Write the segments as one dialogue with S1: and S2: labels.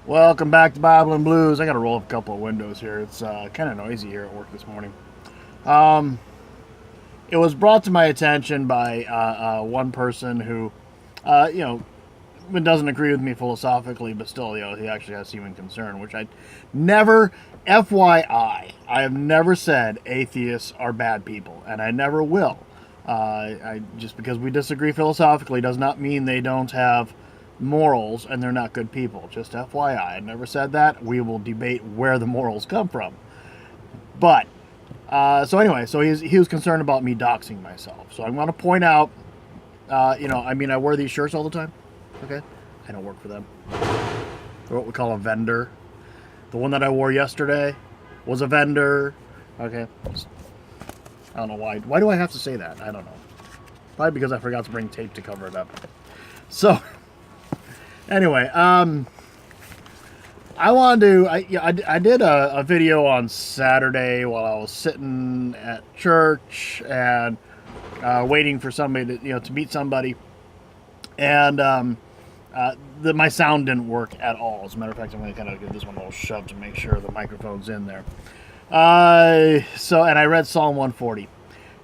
S1: Welcome back to Bible and Blues. I got to roll up a couple of windows here. It's kind of noisy here at work this morning. Um, it was brought to my attention by one person who, uh, you know, doesn't agree with me philosophically, but still, he actually has human concern, which I never, FYI, I have never said atheists are bad people, and I never will. Just because we disagree philosophically does not mean they don't have morals and they're not good people. Just FYI, I never said that. We will debate where the morals come from. But so anyway, so he was concerned about me doxing myself. So I'm going to point out, I wear these shirts all the time. Okay, I don't work for them. They're what we call a vendor. The one that I wore yesterday was a vendor. Okay, I don't know why. Why do I have to say that? I don't know. Probably because I forgot to bring tape to cover it up. So anyway, I wanted to. I did a video on Saturday while I was sitting at church and waiting for somebody to meet somebody, and my sound didn't work at all. As a matter of fact, I'm going to kind of give this one a little shove to make sure the microphone's in there. And I read Psalm 140,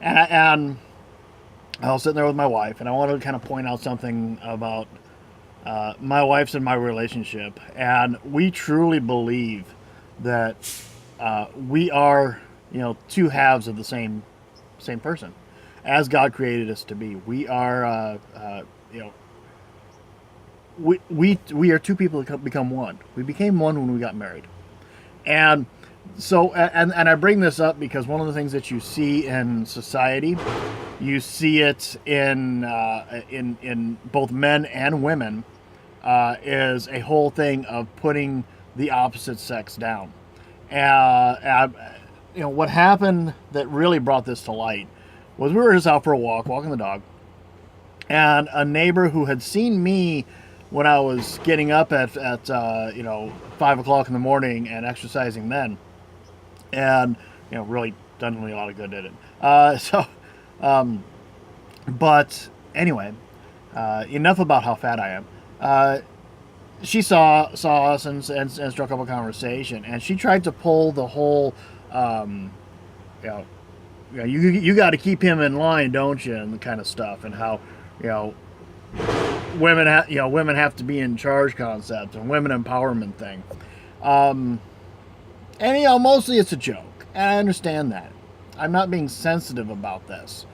S1: and I was sitting there with my wife, and I wanted to kind of point out something about my wife's and my relationship, and we truly believe that we are, two halves of the same person, as God created us to be. We are, we are two people that become one. We became one when we got married, and so and I bring this up because one of the things that you see in society, you see it in both men and women, is a whole thing of putting the opposite sex down. What happened that really brought this to light was we were just out for a walk, walking the dog, and a neighbor who had seen me when I was getting up at 5 o'clock in the morning and exercising then, and really done me a lot of good, did it? But anyway, enough about how fat I am. She saw us and struck up a conversation, and she tried to pull the whole, you got to keep him in line, don't you, and the kind of stuff, and how women have to be in charge concept and women empowerment thing. And mostly it's a joke. And I understand that. I'm not being sensitive about this.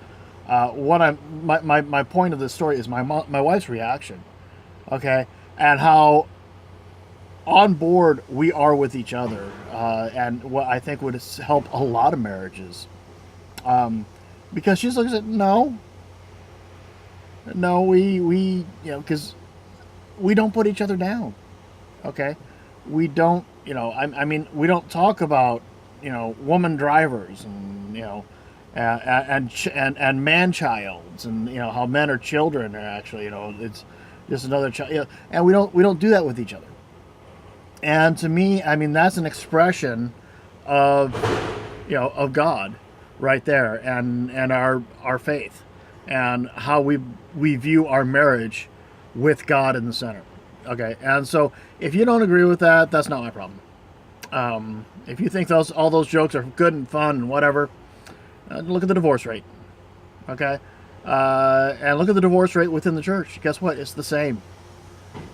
S1: My point of this story is my wife's reaction, okay, and how on board we are with each other, and what I think would help a lot of marriages, because she looks at no, we because we don't put each other down, okay, we don't, we don't talk about woman drivers and and man childs, and how men are children are actually, it's just another child, and we don't do that with each other. And to me, that's an expression of of God right there, and our faith, and how we view our marriage with God in the center. Okay, and so if you don't agree with that, that's not my problem. If you think all those jokes are good and fun and whatever, look at the divorce rate. Okay, and look at the divorce rate within the church. Guess what? It's the same.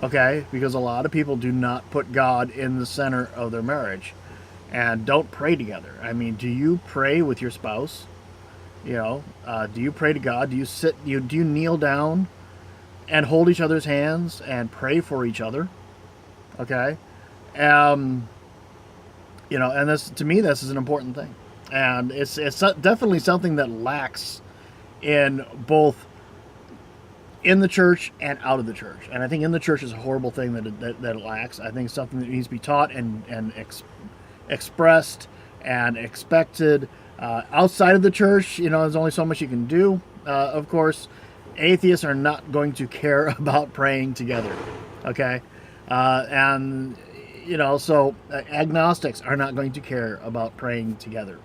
S1: Okay, because a lot of people do not put God in the center of their marriage, and don't pray together. Do you pray with your spouse? Do you pray to God? Do you sit? Do you kneel down and hold each other's hands and pray for each other? Okay, and this, to me, this is an important thing, and it's definitely something that lacks in both in the church and out of the church. And I think in the church is a horrible thing that it lacks. I think something that needs to be taught and expressed and expected. Outside of the church, there's only so much you can do. Of course, atheists are not going to care about praying together. Okay, and so agnostics are not going to care about praying together.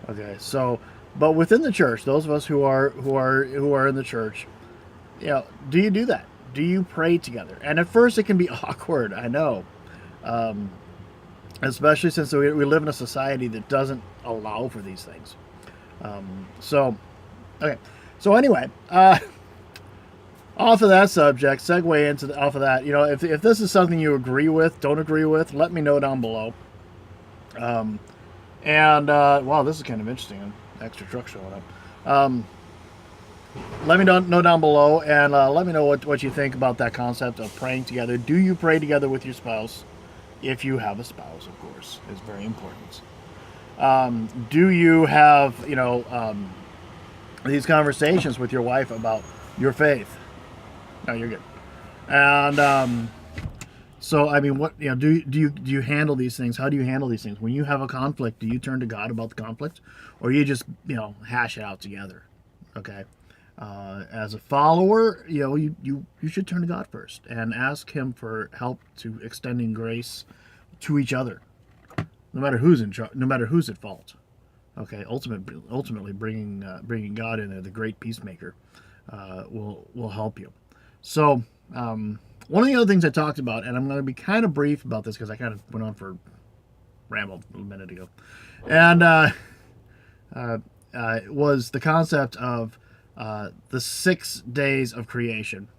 S1: Okay, so but within the church, those of us who are in the church, do you do that? Do you pray together? And at first it can be awkward, I know. especially since we live in a society that doesn't allow for these things. So, okay. So anyway, off of that subject, segue into off of that. If this is something you agree with, don't agree with, let me know down below. Wow, this is kind of interesting. An extra truck showing up. Let me know down below, and let me know what you think about that concept of praying together. Do you pray together with your spouse? If you have a spouse, of course, is very important. Do you have these conversations with your wife about your faith? No, you're good. And so, I mean, what do you handle these things? How do you handle these things when you have a conflict? Do you turn to God about the conflict, or you just hash it out together? Okay. As a follower, you should turn to God first and ask Him for help to extending grace to each other, no matter who's no matter who's at fault. Okay, ultimately bringing God in there, the great peacemaker, will help you. So one of the other things I talked about, and I'm going to be kind of brief about this because I kind of went on for rambled a minute ago, and was the concept of the 6 days of creation,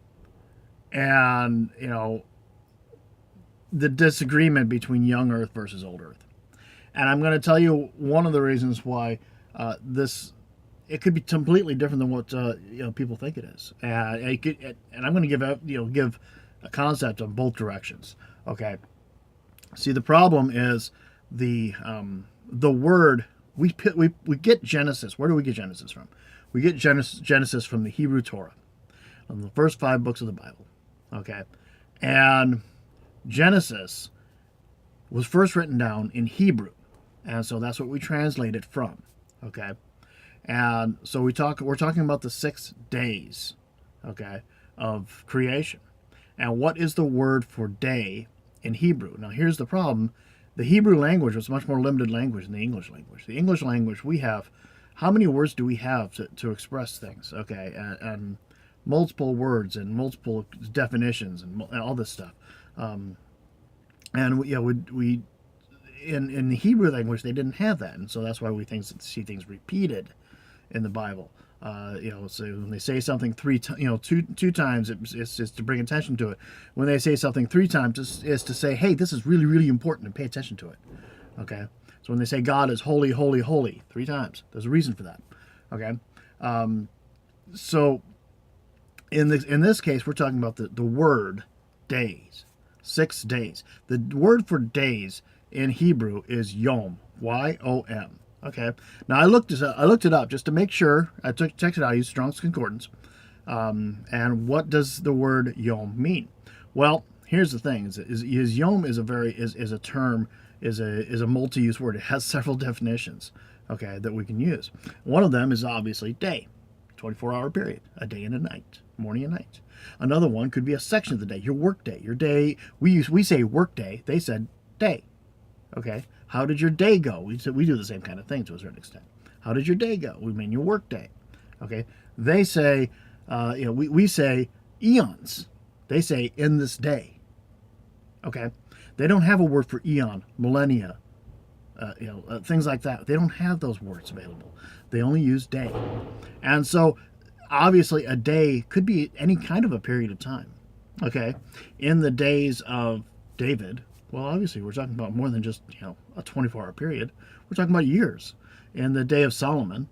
S1: and the disagreement between young Earth versus old Earth. And I'm going to tell you one of the reasons why it could be completely different than what people think it is. And I'm going to give a concept of both directions. Okay. See, the problem is the word we get Genesis. Where do we get Genesis from? We get Genesis from the Hebrew Torah, from the first 5 books of the Bible. Okay, and Genesis was first written down in Hebrew, and so that's what we translate it from. Okay, and so we're talking about the 6 days, okay, of creation. And what is the word for day in Hebrew? Now here's the problem: the Hebrew language was a much more limited language than the English language. The English language, we have, how many words do we have to express things? Okay, and multiple words and multiple definitions and all this stuff. And we in the Hebrew language they didn't have that, and so that's why we see things repeated in the Bible. So when they say something two times, it's just to bring attention to it. When they say something 3 times, it's to say, hey, this is really, really important, and pay attention to it. Okay. So when they say God is holy, holy, holy 3 times, there's a reason for that. Okay. So in this case, we're talking about the word days, 6 days. The word for days in Hebrew is yom, Y-O-M. Okay. Now I looked it up just to make sure. I checked it out. I used Strong's Concordance. And what does the word yom mean? Well, here's the thing: is yom is a term, is a multi-use word. It has several definitions. Okay, that we can use. One of them is obviously day, 24-hour period, a day and a night, morning and night. Another one could be a section of the day, your work day, your day. We say work day. They said day. Okay. How did your day go? We do the same kind of thing to a certain extent. How did your day go? We mean your work day. Okay. They say, we say eons. They say in this day. Okay. They don't have a word for eon, millennia, things like that. They don't have those words available. They only use day. And so obviously a day could be any kind of a period of time. Okay. In the days of David, well, obviously we're talking about more than just, a 24-hour period. We're talking about years. In the day of Solomon,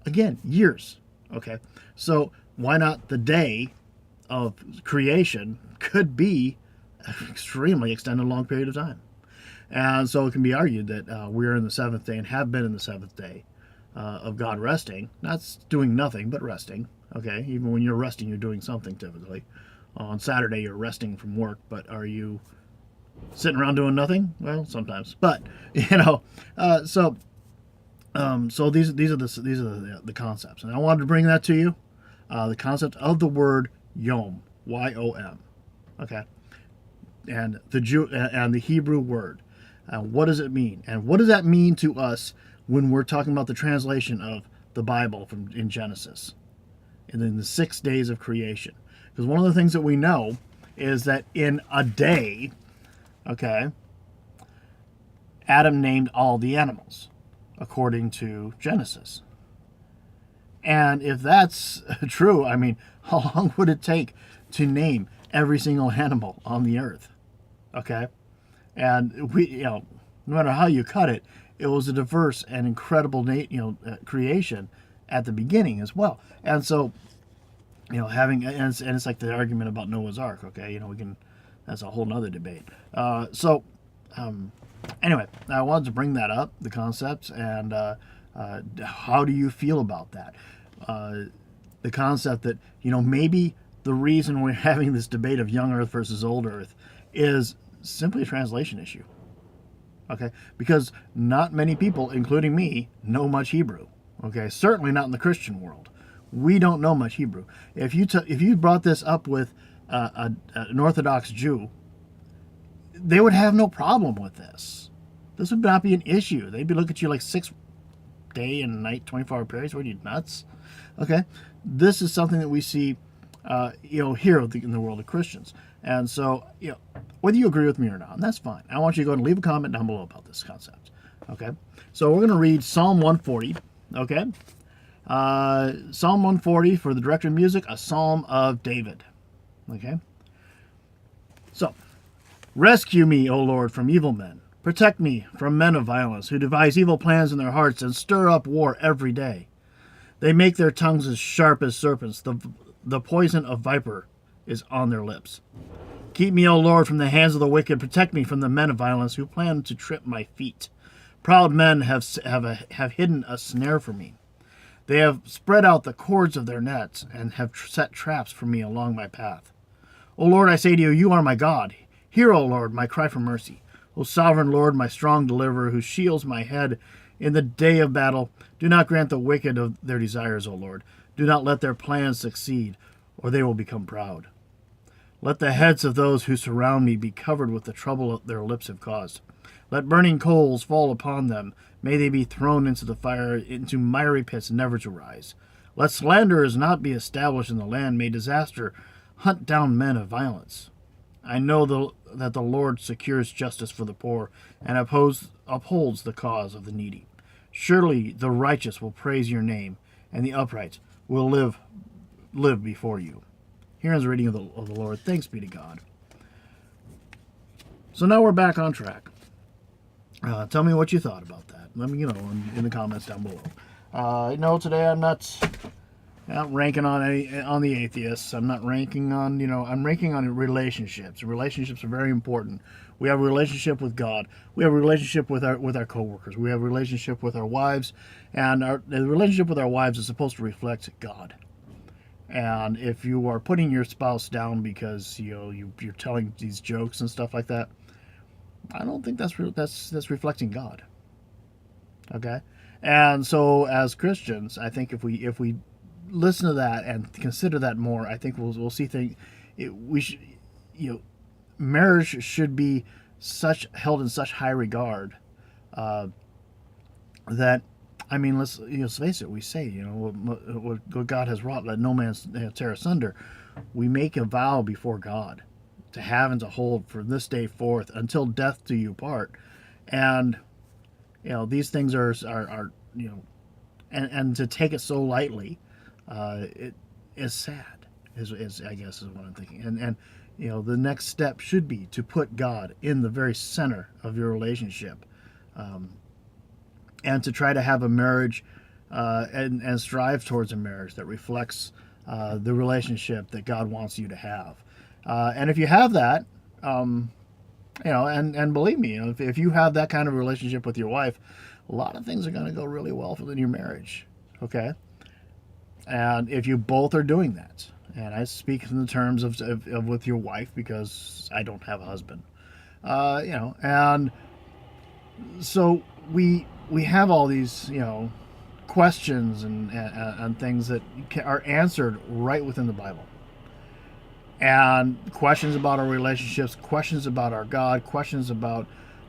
S1: again, years. Okay. So why not the day of creation could be an extremely extended long period of time. And so it can be argued that we're in the 7th day and have been in the 7th day of God resting, not doing nothing, but resting. Okay. Even when you're resting, you're doing something typically. On Saturday, you're resting from work, but are you sitting around doing nothing? Well, sometimes, but so these are the concepts, and I wanted to bring that to you. The concept of the word yom, Y-O-M. Okay, and the Hebrew word. What does it mean, and what does that mean to us when we're talking about the translation of the Bible in Genesis, and then the 6 days of creation? Because one of the things that we know is that in a day, okay, Adam named all the animals, according to Genesis. And if that's true, I mean, how long would it take to name every single animal on the earth? Okay? And no matter how you cut it, it was a diverse and incredible, creation at the beginning as well. And so, and it's like the argument about Noah's Ark. Okay, that's a whole nother debate. Anyway, I wanted to bring that up, the concepts, and how do you feel about that? The concept that maybe the reason we're having this debate of young Earth versus old Earth is simply a translation issue. Okay, because not many people, including me, know much Hebrew. Okay, certainly not in the Christian world. We don't know much Hebrew. If you brought this up with an Orthodox Jew, they would have no problem with this. This would not be an issue. They'd be looking at you like 6 day and night, 24-hour periods. What are you, nuts? Okay, this is something that we see, here in the world of Christians. And so, whether you agree with me or not, and that's fine. I want you to go and leave a comment down below about this concept. Okay, so we're going to read Psalm 140. Okay, Psalm 140 for the director of music, a Psalm of David. Okay, so rescue me, O Lord, from evil men. Protect me from men of violence who devise evil plans in their hearts and stir up war every day. They make their tongues as sharp as serpents. The poison of viper is on their lips. Keep me, O Lord, from the hands of the wicked. Protect me from the men of violence who plan to trip my feet. Proud men have hidden a snare for me. They have spread out the cords of their nets and have set traps for me along my path. O Lord, I say to you, you are my God. Hear, O Lord, my cry for mercy. O sovereign Lord, my strong deliverer, who shields my head in the day of battle. Do not grant the wicked of their desires, O Lord. Do not let their plans succeed, or they will become proud. Let the heads of those who surround me be covered with the trouble their lips have caused. Let burning coals fall upon them. May they be thrown into the fire, into miry pits, never to rise. Let slanderers not be established in the land. May disaster hunt down men of violence. I know that the Lord secures justice for the poor and upholds the cause of the needy. Surely the righteous will praise your name, and the upright will live before you. Here is the reading of the Lord. Thanks be to God. So now we're back on track. Tell me what you thought about that. Let me, in the comments down below. Today I'm not ranking on the atheists. I'm not ranking on, I'm ranking on relationships. Relationships are very important. We have a relationship with God. We have a relationship with our coworkers. We have a relationship with our wives, and the relationship with our wives is supposed to reflect God. And if you are putting your spouse down because you're telling these jokes and stuff like that, I don't think that's reflecting God. Okay, and so as Christians, I think if we listen to that and consider that more, I think we'll see things. Marriage should be held in such high regard that. I mean, let's face it. We say, what God has wrought, let no man tear asunder. We make a vow before God to have and to hold from this day forth until death do you part. And these things are and to take it so lightly, it is sad. Is I guess is what I'm thinking. And the next step should be to put God in the very center of your relationship. And to try to have a marriage and strive towards a marriage that reflects the relationship that God wants you to have. And if you have that, and believe me, if you have that kind of relationship with your wife, a lot of things are going to go really well in your marriage. Okay? And if you both are doing that, and I speak in the terms of with your wife because I don't have a husband, and so we have all these, questions and things that are answered right within the Bible. And questions about our relationships, questions about our God, questions about,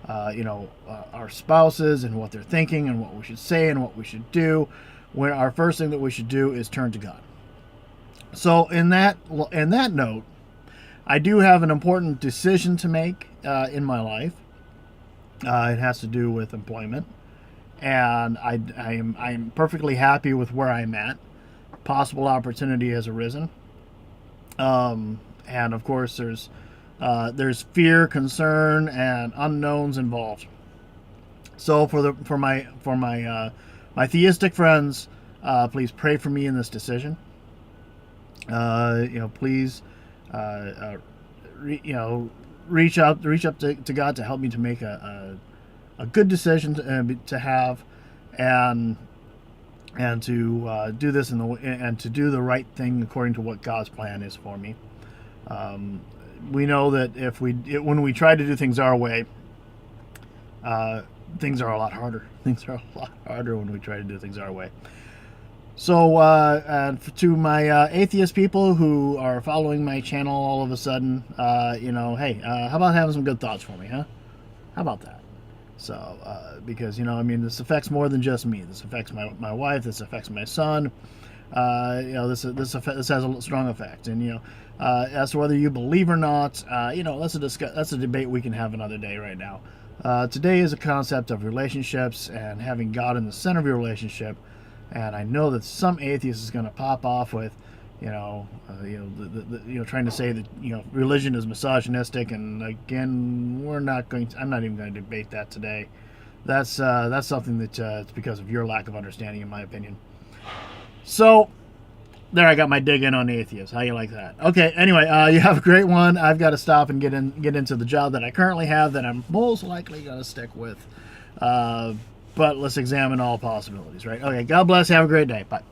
S1: our spouses and what they're thinking and what we should say and what we should do. When our first thing that we should do is turn to God. So in that note, I do have an important decision to make in my life. It has to do with employment, and I'm perfectly happy with where I'm at. Possible opportunity has arisen, and of course there's fear, concern, and unknowns involved. So for my theistic friends, please pray for me in this decision. Please, uh, uh, reach up to God to help me to make a good decision to have, and do this and to do the right thing according to what God's plan is for me. We know that when we try to do things our way, things are a lot harder. Things are a lot harder when we try to do things our way. So, to my atheist people who are following my channel all of a sudden, hey, how about having some good thoughts for me, huh? How about that? So, because, this affects more than just me. This affects my wife. This affects my son. This has a strong effect. And, as to whether you believe or not, that's a debate we can have another day right now. Today is a concept of relationships and having God in the center of your relationship. And I know that some atheist is going to pop off with, trying to say that religion is misogynistic. And again, I'm not even going to debate that today. That's something that it's because of your lack of understanding, in my opinion. So there, I got my dig in on atheists. How you like that? Okay. Anyway, you have a great one. I've got to stop and get into the job that I currently have that I'm most likely going to stick with. But let's examine all possibilities, right? Okay, God bless. Have a great day. Bye.